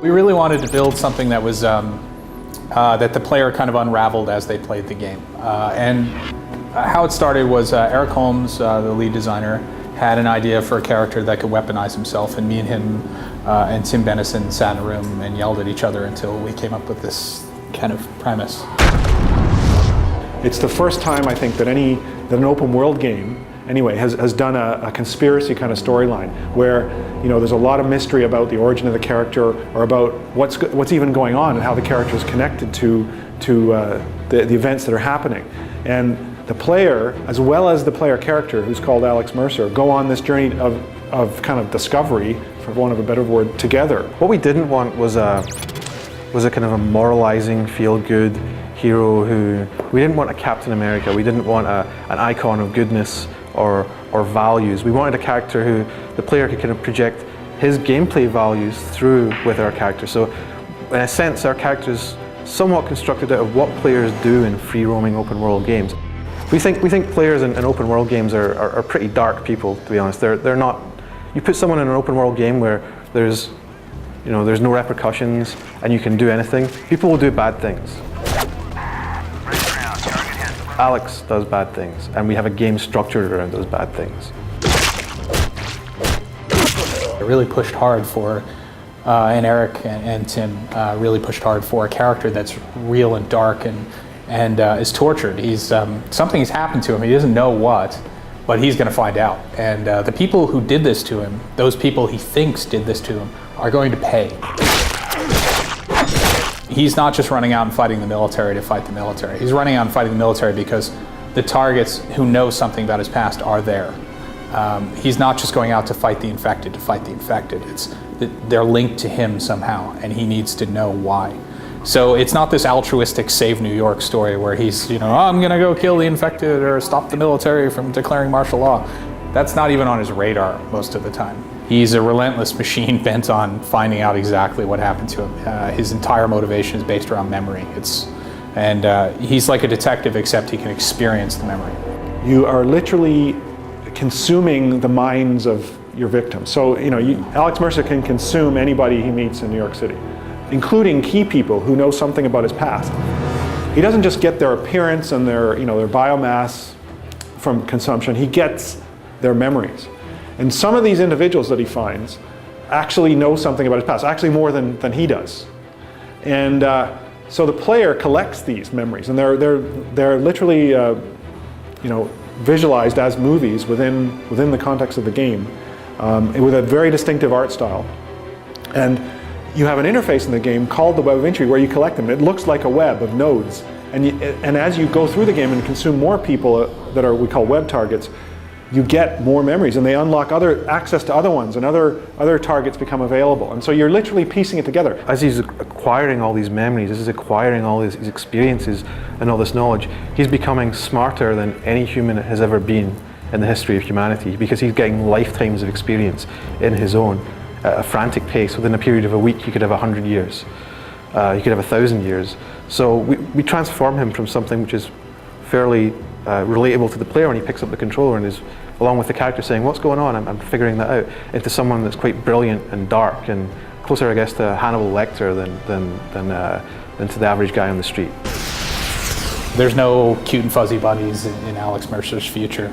We really wanted to build something that was that the player kind of unraveled as they played the game. And how it started was Eric Holmes, the lead designer, had an idea for a character that could weaponize himself, and me and him and Tim Benison sat in a room and yelled at each other until we came up with this kind of premise. It's the first time, I think, that an open world game anyway has done a conspiracy kind of storyline where, you know, there's a lot of mystery about the origin of the character, or about what's even going on and how the character is connected to the events that are happening. And the player, as well as the player character, who's called Alex Mercer, go on this journey of kind of discovery, for want of a better word, together. What we didn't want was a kind of a moralizing, feel-good hero who... We didn't want a Captain America, we didn't want an icon of goodness or values. We wanted a character who the player could kind of project his gameplay values through with our character. So in a sense, our character's somewhat constructed out of what players do in free-roaming open-world games. We think players in open-world games are pretty dark people, to be honest. They're not... You put someone in an open-world game where there's no repercussions and you can do anything, people will do bad things. Alex does bad things, and we have a game structured around those bad things. I really pushed hard for, and Eric and Tim really pushed hard for a character that's real and dark and is tortured. Something's happened to him, he doesn't know what, but he's going to find out. And the people who did this to him, those people he thinks did this to him, are going to pay. He's not just running out and fighting the military to fight the military. He's running out and fighting the military because the targets who know something about his past are there. He's not just going out to fight the infected to fight the infected. They're linked to him somehow, and he needs to know why. So it's not this altruistic Save New York story where he's, oh, I'm gonna go kill the infected or stop the military from declaring martial law. That's not even on his radar most of the time. He's a relentless machine bent on finding out exactly what happened to him. His entire motivation is based around memory. He's like a detective, except he can experience the memory. You are literally consuming the minds of your victims. So, Alex Mercer can consume anybody he meets in New York City, including key people who know something about his past. He doesn't just get their appearance and their biomass from consumption, he gets their memories. And some of these individuals that he finds actually know something about his past, actually more than he does. And so the player collects these memories, and they're literally visualized as movies within the context of the game, with a very distinctive art style. And you have an interface in the game called the Web of Intrigue where you collect them. It looks like a web of nodes. And as you go through the game and consume more people that we call web targets, you get more memories, and they unlock access to other ones, and other targets become available. And so you're literally piecing it together. As he's acquiring all these memories, as he's acquiring all these experiences and all this knowledge, he's becoming smarter than any human has ever been in the history of humanity, because he's getting lifetimes of experience in his own, at a frantic pace. Within a period of a week, you could have 100 years. You could have 1,000 years. So we transform him from something which is fairly relatable to the player when he picks up the controller and is, along with the character, saying, what's going on? I'm figuring that out, into someone that's quite brilliant and dark, and closer, I guess, to Hannibal Lecter than to the average guy on the street. There's no cute and fuzzy bunnies in Alex Mercer's future.